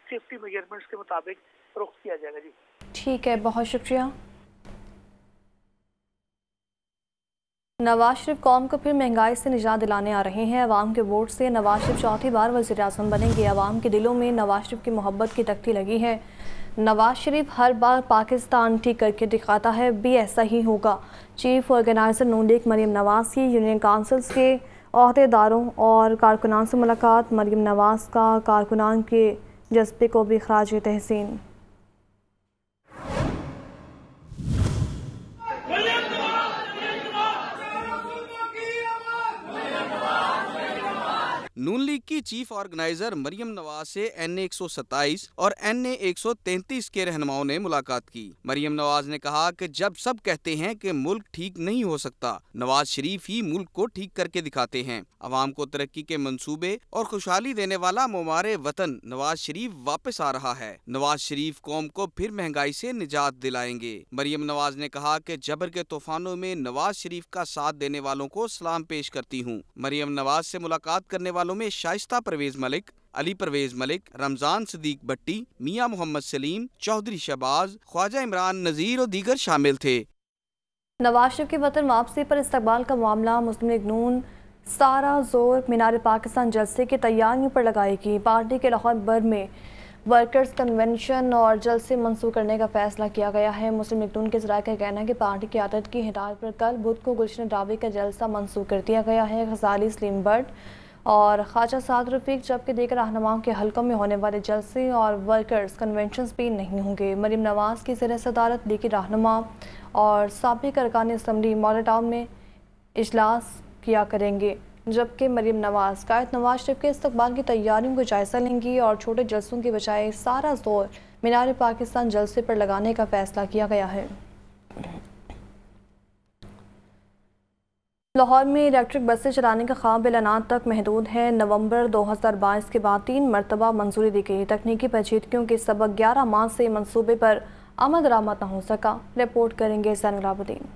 सेफ्टी मेजरमेंट्स के मुताबिक रोक किया जाएगा। जी ठीक है, बहुत शुक्रिया। नवाज शरीफ कौम को फिर महंगाई से निजात दिलाने आ रहे हैं। अवाम के वोट से नवाज शरीफ चौथी बार वज़ीर आज़म बनेंगे। अवाम के दिलों में नवाज शरीफ की मोहब्बत की तख्ती लगी है। नवाज शरीफ हर बार पाकिस्तान ठीक करके दिखाता है, भी ऐसा ही होगा। चीफ ऑर्गेनाइज़र नून लीग मरीम नवाज की यूनियन काउंसिल्स के अहदेदारों और कारकुनान से मुलाकात। मरीम नवाज का कारकुनान के जज्बे को भी खराज तहसीन। نون لیگ کی چیف آرگنائزر مریم نواز سے NA-127 اور NA-133 کے رہنماؤں نے ملاقات کی۔ مریم نواز نے کہا کہ جب سب کہتے ہیں کہ ملک ٹھیک نہیں ہو سکتا، نواز شریف ہی ملک کو ٹھیک کر کے دکھاتے ہیں۔ عوام کو ترقی کے منصوبے اور خوشحالی دینے والا معمار وطن نواز شریف واپس آ رہا ہے۔ نواز شریف قوم کو پھر مہنگائی سے نجات دلائیں گے۔ مریم نواز نے کہا کہ جبر کے طوفانوں میں نواز شریف کا ساتھ دینے والوں کو سلام پیش کرتی ہوں۔ مریم نواز سے ملاقات کرنے والوں میں شائستہ پرویز ملک، علی پرویز ملک، رمضان صدیق بٹی، میاں محمد سلیم، چودھری شہباز، خواجہ عمران نذیر اور دیگر شامل تھے۔ نواز شریف کی وطن واپسی پر استقبال کا معاملہ مسلم لیگ نون سارا زور مینار پاکستان جلسے کی تیاریوں پر لگائے گی۔ پارٹی کے لاہور بھر میں ورکرز کنونشن اور جلسے منسوخ کرنے کا فیصلہ کیا گیا ہے۔ مسلم لیگ نون کے ذرائع کا کہنا ہے کہ پارٹی کی قیادت کی ہدایت پر کل بدھ کو گلشن ڈاوی کا جلسہ منسوخ کر دیا گیا ہے۔ غزالی، سلیم بٹ اور خواجہ سعد رفیق جبکہ دیگر رہنماؤں کے حلقوں میں ہونے والے جلسے اور ورکرز کنونشنز بھی نہیں ہوں گے۔ مریم نواز کی زیر صدارت لیگی رہنما اور سابق ارکان اسمبلی ماڈل ٹاؤن میں اجلاس کیا کریں گے، جبکہ مریم نواز قائد نواز شریف کے استقبال کی تیاریوں کا جائزہ لیں گی اور چھوٹے جلسوں کے بجائے سارا زور مینار پاکستان جلسے پر لگانے کا فیصلہ کیا گیا ہے۔ لاہور میں الیکٹرک بسیں چلانے کا خواب اعلانات تک محدود ہے۔ نومبر 2022 کے بعد 3 مرتبہ منظوری دی گئی، تکنیکی پیچیدگیوں کے سبب 11 ماہ سے منصوبے پر عمل درآمد نہ ہو سکا۔ رپورٹ کریں گے زین العابدین۔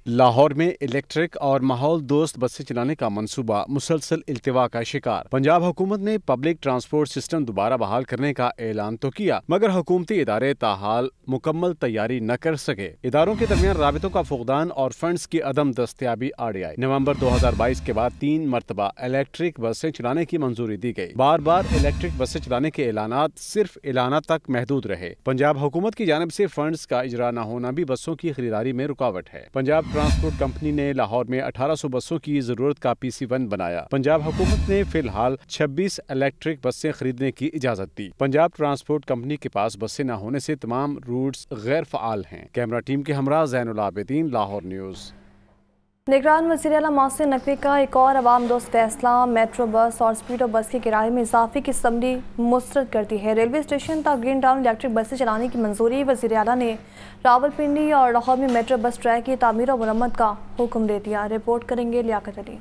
لاہور میں الیکٹرک اور ماحول دوست بسیں چلانے کا منصوبہ مسلسل التوا کا شکار۔ پنجاب حکومت نے پبلک ٹرانسپورٹ سسٹم دوبارہ بحال کرنے کا اعلان تو کیا، مگر حکومتی ادارے تاحال مکمل تیاری نہ کر سکے۔ اداروں کے درمیان رابطوں کا فقدان اور فنڈز کی عدم دستیابی آڑے آئی۔ نومبر 2022 کے بعد 3 مرتبہ الیکٹرک بسیں چلانے کی منظوری دی گئی۔ بار بار الیکٹرک بسیں چلانے کے اعلانات صرف اعلانات تک محدود رہے۔ پنجاب حکومت کی جانب سے فنڈز کا اجرا نہ ہونا بھی بسوں کی خریداری میں رکاوٹ ہے۔ پنجاب ٹرانسپورٹ کمپنی نے لاہور میں 1800 بسوں کی ضرورت کا PC1 بنایا۔ پنجاب حکومت نے فی الحال 26 الیکٹرک بسیں خریدنے کی اجازت دی۔ پنجاب ٹرانسپورٹ کمپنی کے پاس بسیں نہ ہونے سے تمام روٹس غیر فعال ہیں۔ کیمرہ ٹیم کے ہمراہ زین العابدین، لاہور نیوز۔ نگران وزیر اعلیٰ محسن نقوی کا ایک اور عوام دوست فیصلہ، میٹرو بس اور اسپیڈو بس کے کرائے میں اضافے کی سمری مسترد کر دی ہے۔ ریلوے اسٹیشن تک گرین ٹاؤن الیکٹرک بسیں چلانے کی منظوری۔ وزیر اعلیٰ نے راولپنڈی اور لاہور میں میٹرو بس ٹریک کی تعمیر و مرمت کا حکم دے دیا۔ رپورٹ کریں گے لیاقت علی۔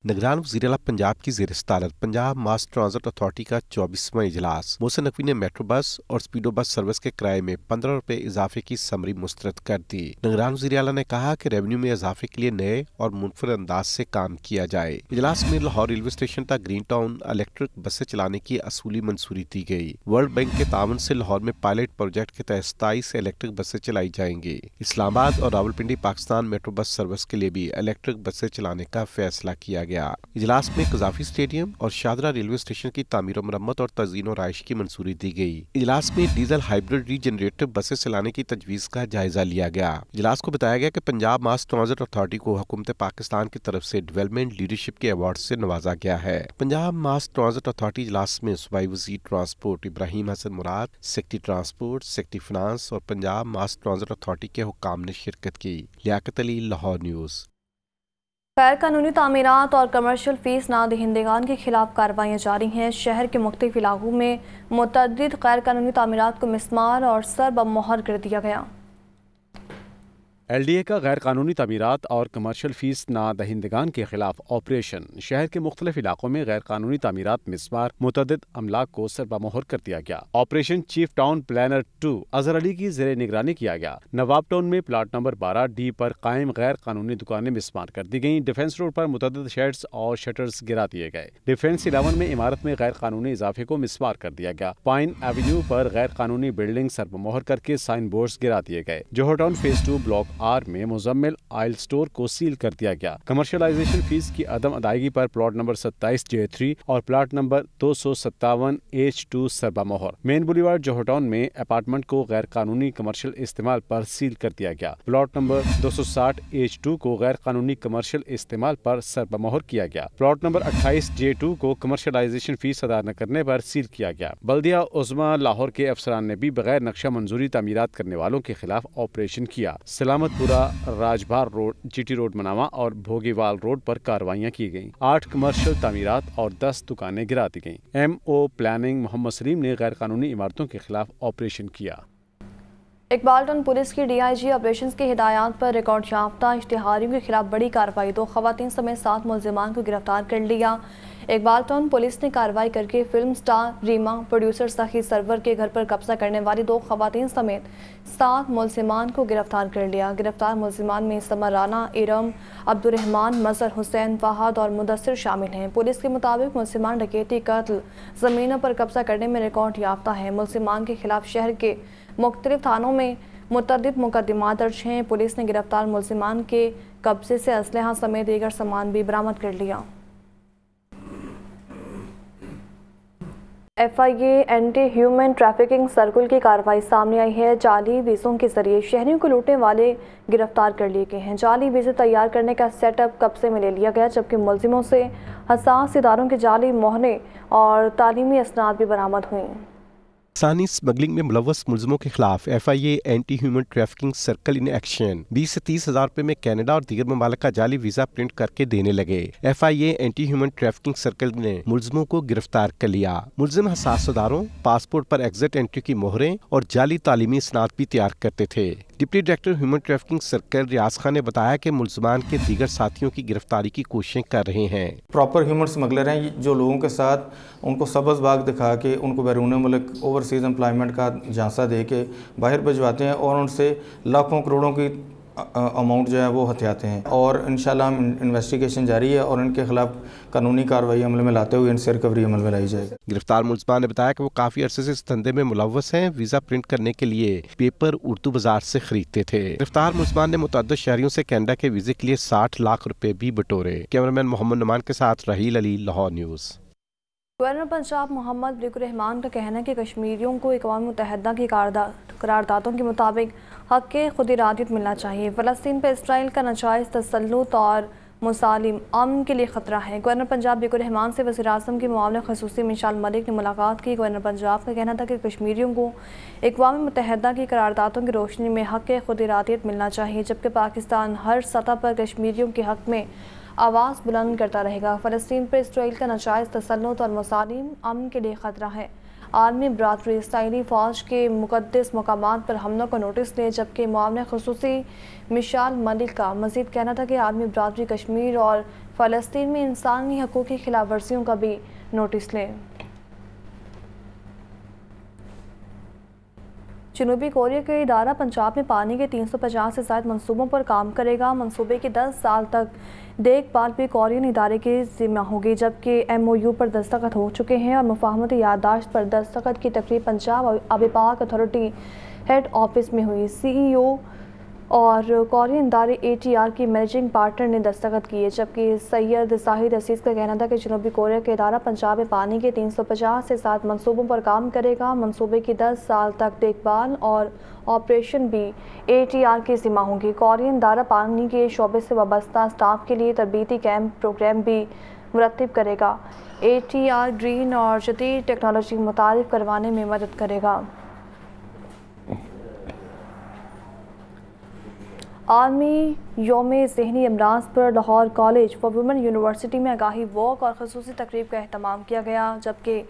نگران وزیر اعلیٰ پنجاب کی زیر صدارت پنجاب ماس ٹرانزٹ اتھارٹی کا 24واں اجلاس، محسن نقوی نے میٹرو بس اور اسپیڈو بس سروس کے کرائے میں 15 روپے اضافے کی سمری مسترد کر دی۔ نگران وزیر اعلیٰ نے کہا کہ ریونیو میں اضافے کے لیے نئے اور منفرد انداز سے کام کیا جائے۔ اجلاس میں لاہور ریلوے اسٹیشن تک گرین ٹاؤن الیکٹرک بسیں چلانے کی اصولی منظوری دی گئی۔ ورلڈ بینک کے تعاون سے لاہور میں پائلٹ پروجیکٹ کے تحت 27 الیکٹرک بسیں چلائی جائیں گی۔ اسلام آباد اور Rawalpindi Pakistan metro bus service کے لیے بھی الیکٹرک بسیں چلانے کا فیصلہ کیا گیا۔ اجلاس میں قذافی اسٹیڈیم اور شاہدرہ ریلوے اسٹیشن کی تعمیر و مرمت اور تزئین و رہائش کی منظوری دی گئی۔ اجلاس میں ڈیزل ہائبرڈ ری جنریٹر بسیں چلانے کی تجویز کا جائزہ لیا گیا۔ اجلاس کو بتایا گیا کہ پنجاب ماس ٹرانزٹ اتھارٹی کو حکومت پاکستان کی طرف سے ڈیولپمنٹ لیڈرشپ کے ایوارڈ سے نوازا گیا ہے۔ پنجاب ماس ٹرانزٹ اتھارٹی اجلاس میں صوبائی وزیر ٹرانسپورٹ ابراہیم حسن مراد، سیکرٹری ٹرانسپورٹ، سیکرٹری فنانس اور پنجاب ماس ٹرانزٹ اتھارٹی کے حکام نے شرکت کی۔ لیاقت علی، لاہور نیوز۔ غیر قانونی تعمیرات اور کمرشل فیس نہ دہندگان کے خلاف کارروائیاں جاری ہیں۔ شہر کے مختلف علاقوں میں متعدد غیر قانونی تعمیرات کو مسمار اور سر بمہر کر دیا گیا۔ LDA کا غیر قانونی تعمیرات اور کمرشل فیس نہ دہندگان کے خلاف آپریشن۔ شہر کے مختلف علاقوں میں غیر قانونی تعمیرات مسمار متعدد املاک کو سربمہر کر دیا گیا۔ Operation chief town planner 2 Azhar Ali کی زیر نگرانی کیا گیا۔ نواب ٹاؤن میں پلاٹ نمبر 12D پر قائم غیر قانونی دکانیں مسمار کر دی گئیں۔ ڈیفنس روڈ پر متعدد شیڈز اور شٹرز گرا دیے گئے۔ ڈیفنس 11 میں عمارت میں غیر قانونی اضافے کو مسمار کر دیا گیا۔ پائن ایونیو پر غیر قانونی بلڈنگ سربمہر کر کے سائن بورڈز گرا دیے گئے۔ جوہر ٹاؤن فیز 2 بلاک آر میں مزمل آئل سٹور کو سیل کر دیا گیا۔ کمرشلائزیشن فیس کی عدم ادائیگی پر پلاٹ نمبر 27J3 اور پلاٹ نمبر 257H2 سربمہر۔ مین بولیوارڈ جوہر ٹاؤن میں اپارٹمنٹ کو غیر قانونی کمرشل استعمال پر سیل کر دیا گیا۔ پلاٹ نمبر 260H2 کو غیر قانونی کمرشل استعمال پر سربمہر کیا گیا۔ پلاٹ نمبر 28J2 کو کمرشلائزیشن فیس ادا نہ کرنے پر سیل کیا گیا۔ بلدیہ عظمیٰ لاہور کے افسران نے بھی بغیر نقشہ منظوری تعمیرات کرنے والوں کے خلاف آپریشن کیا۔ سلامت अहमदपुरा राजभार रोड, GT रोड मनावा और भोगीवाल रोड पर कार्रवाइयाँ की गईं। 8 कमर्शियल तामीरात और 10 दुकानें गिरा दी गईं। MO प्लानिंग मोहम्मद सलीम ने गैर कानूनी इमारतों के खिलाफ ऑपरेशन किया। इकबालटन पुलिस की DIG ऑपरेशंस की हिदायत पर रिकॉर्ड याफ्ता इश्तिहारियों के खिलाफ बड़ी कार्रवाई, 2 खवातीन समेत 7 मुलजिमान को गिरफ्तार कर लिया। इकबालटन पुलिस ने कार्रवाई करके फिल्म स्टार रीमा, प्रोड्यूसर सखी सरवर के घर पर कब्जा करने वाली 2 खवातीन समेत 7 मुलजिमान को गिरफ्तार कर लिया। गिरफ्तार मुलजिमान में समर राना, इरम, अब्दुर्रहमान, मजहर हुसैन, फहद और मुदस्सिर शामिल हैं। पुलिस के मुताबिक मुलजिमान डकैती, कत्ल, ज़मीनों पर कब्जा करने में रिकॉर्ड याफ्ता है। मुलजिमान के खिलाफ शहर के मुख्तलिफ थानों में मुतअद्दिद मुकदमा दर्ज हैं। पुलिस ने गिरफ्तार मुलजिमान के कब्जे से असलहा समेत दीगर सामान भी बरामद कर लिया। FIA anti human trafficking circle की कार्रवाई सामने आई है। जाली वीज़ों के जरिए शहरियों को लूटने वाले गिरफ्तार कर लिए गए हैं। जाली वीज़े तैयार करने का सेटअप कब्जे में ले लिया गया, जबकि मुलजिमों से हसास इदारों के जाली मोहरे और तालीमी असनाद भी बरामद हुए। इंसानी स्मगलिंग में मुलव्वस मुलजिमों के खिलाफ FIA anti human trafficking circle in action 20 से 30 हज़ार रुपये में कनाडा और दीगर ममालिक का जाली वीज़ा प्रिंट करके देने लगे। FIA anti human trafficking circle ने मुलजिमों को गिरफ्तार कर लिया। मुलजिम हसास इदारों, पासपोर्ट पर एग्जिट एंट्री की मोहरें और जाली तालीमी इसनाद भी तैयार करते थे। Deputy director human trafficking circle Riaz Khan ने बताया कि मुलजिमान के दीगर साथियों की गिरफ्तारी की कोशिशें कर रहे हैं। प्रॉपर ह्यूमन स्मगलर हैं जो लोगों के साथ उनको सबज बाग दिखा के उनको बैरून मुल्क ओवरसीज एम्प्लॉयमेंट का झांसा दे के बाहर भिजवाते हैं और उनसे लाखों करोड़ों की अमाउंट जो है वो हथियाते हैं। और इंशाल्लाह इन्वेस्टिगेशन जारी है और इनके खिलाफ कानूनी कार्रवाई अमल में लाते हुए इनसे रिकवरी अमल में लाई जाएगी। गिरफ्तार मुलजिमान ने बताया कि वो काफी अरसे से इस धंधे में मुलव्वस हैं। वीजा प्रिंट करने के लिए पेपर उर्दू बाजार से खरीदते थे। गिरफ्तार मुलजिमान ने मुतअद्दिद शहरियों से कनाडा के वीजे के लिए 60 लाख रुपए भी बटोरे। कैमरामैन मोहम्मद नुमान के साथ रहील अली, लाहौर न्यूज़। गवर्नर पंजाब मोहम्मद अब्दुल रहमान का कहना है कि कश्मीरियों को अक़वाम मुत्तहिदा की करारदादों के मुताबिक हक़ खुद इरादियत मिलना चाहिए। फ़लस्तीन पर इसराइल का नाजायज़ तसल्लुत और मुसालिम अमन के लिए ख़तरा है। गवर्नर पंजाब अब्दुल रहमान से वज़ीर-ए-आज़म के मुआविन ख़ुसूसी मिशाल मलिक ने मुलाकात की। गवर्नर पंजाब का कहना था कि कश्मीरियों को अक़वाम मुत्तहिदा की करारदादों की रोशनी में हक़ खुद इरादियत मिलना चाहिए, जबकि पाकिस्तान हर सतह पर कश्मीरियों के हक़ में आवाज़ बुलंद करता रहेगा। फ़लस्तीन पर इसराइल का नाजायज़ तसल्लुत और मुसालिम अमन के लिए ख़तरा है। आलमी बरादरी इसराइली फ़ौज के मुक़द्दस मकामात पर हमलों को नोटिस ले, जबकि मुआविन ख़ुसूसी मिशाल मलिक का मज़ीद कहना था कि आलमी बरादरी कश्मीर और फ़लस्तीन में इंसानी हक़ूक़ की खिलाफ वर्जियों का भी नोटिस ले। जनूबी कोरिया का इदारा पंजाब में पानी के 350 से ज़ायद मनसूबों पर काम करेगा। मनसूबे की 10 साल तक देखभाल भी कोरियन इदारे की ज़िम्मा होगी, जबकि MOU पर दस्तखत हो चुके हैं और मुफाहमती याददाश्त पर दस्तखत की तकरीब पंजाब आबिपाक अथॉरिटी हेड ऑफिस में हुई। CEO और कोरियन इदारे ATR की मैनेजिंग पार्टनर ने दस्तखत किए, जबकि सैयद साहिद असीस का कहना था कि जनूबी कोरिया का इदारा पंजाब में पानी के 350 से 7 मनसूबों पर काम करेगा। मनसूबे की 10 साल तक देखभाल और ऑपरेशन भी ATR की ज़िम्मा होगी। कोरियन इदारा पानी के शोबे से वाबस्ता स्टाफ के लिए तरबीती कैंप प्रोग्राम भी मुरत्तिब करेगा। ATR ग्रीन और जदीद टेक्नोलॉजी मुतारिफ करवाने में मदद करेगा। आलमी योम ज़हनी अमराज पर Lahore college for women university में आगाही वॉक और ख़ुसूसी तकरीब का अहतमाम किया गया, जबकि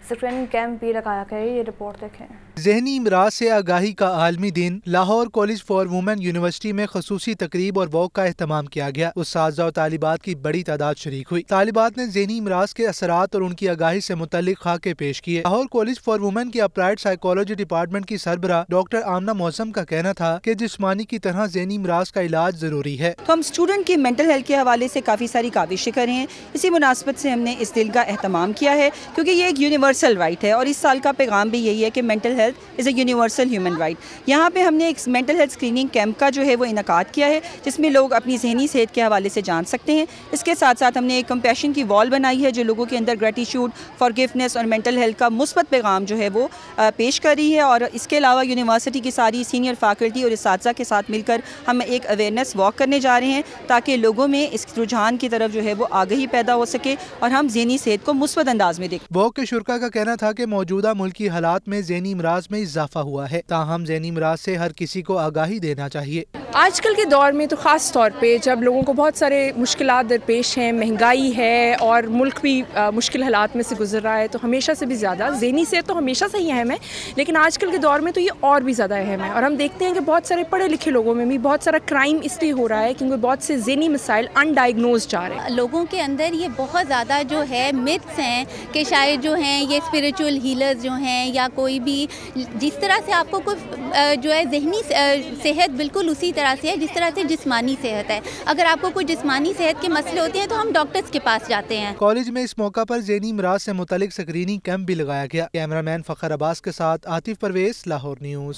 स्क्रीनिंग कैंप भी लगाया गया। ये रिपोर्ट देखें। ज़हनी इमराज से आगाही का आलमी दिन Lahore college for women university में ख़ुसूसी तकरीब और वॉक का अहतमाम किया गया। उस्ताज़ा और तालिबात की बड़ी तादाद शरीक हुई। तालिबात ने ज़हनी इमराज के असरात और उनकी आगाही से मुतल्लिक खाके पेश किए। लाहौर कॉलेज फॉर वुमेन के अप्लाइड साइकोलॉजी डिपार्टमेंट की सरबराह डॉक्टर आमना मौसम का कहना था कि जिस्मानी की तरह ज़हनी इमराज का इलाज जरूरी है। तो हम स्टूडेंट की मेंटल हेल्थ के हवाले से काफ़ी सारी काविशें कर रहे हैं। इसी मुनासबत से हमने इस दिन का अहतमाम किया है, क्योंकि ये एक यूनिवर्सल राइट है और इस साल का पैगाम भी यही है कि mental health is a universal human right. यहाँ पे हमने एक मेंटल हेल्थ स्क्रीनिंग कैंप का जो है वो इनकाद किया है, जिसमें लोग अपनी जहनी सेहत के हवाले से जान सकते हैं। इसके साथ साथ हमने एक कंपैशन की वॉल बनाई है जो लोगों के अंदर ग्रेटिट्यूड, फॉरगिवनेस और मेंटल हेल्थ का मुस्बत पैगाम जो है वो पेश कर रही है। और इसके अलावा यूनिवर्सिटी की सारी सीनियर फैकल्टी और इसातिज़ा के साथ मिलकर हम एक अवेयरनेस वॉक करने जा रहे हैं, ताकि लोगों में इस रुझान की तरफ जो है वो आगाही पैदा हो सके और हम ज़हनी सेहत को मुस्बत अंदाज में देखें। वॉक के शुरका का कहना था कि मौजूदा मुल्की हालात में ज़हनी इमराज में इजाफा हुआ है, ताहम ज़हनी इमराज से हर किसी को आगाही देना चाहिए। آج کل کے دور میں تو خاص طور پہ جب لوگوں کو بہت سارے مشکلات درپیش ہیں، مہنگائی ہے اور ملک بھی مشکل حالات میں سے گزر رہا ہے، تو ہمیشہ سے بھی زیادہ ذہنی صحت تو ہمیشہ سے ہی اہم ہے، لیکن آج کل کے دور میں تو یہ اور بھی زیادہ اہم ہے۔ اور ہم دیکھتے ہیں کہ بہت سارے پڑھے لکھے لوگوں میں بھی بہت سارا کرائم اس لیے ہو رہا ہے کیونکہ بہت سے ذہنی مسائل انڈائگنوز جا رہے ہیں۔ لوگوں کے اندر یہ بہت زیادہ جو ہے متس ہیں کہ شاید جو ہیں یہ اسپریچول ہیلرز جو ہیں یا کوئی بھی جس طرح سے آپ کو کوئی جو ہے ذہنی صحت بالکل اسی طرح سے ہے جس طرح سے جسمانی صحت ہے۔ اگر آپ کو کوئی جسمانی صحت کے مسئلے ہوتے ہیں تو ہم ڈاکٹرز کے پاس جاتے ہیں۔ کالج میں اس موقع پر ذہنی امراض سے متعلق سکریننگ کیمپ بھی لگایا گیا۔ کیمرہ مین فخر عباس کے ساتھ عاطف پرویز، لاہور نیوز۔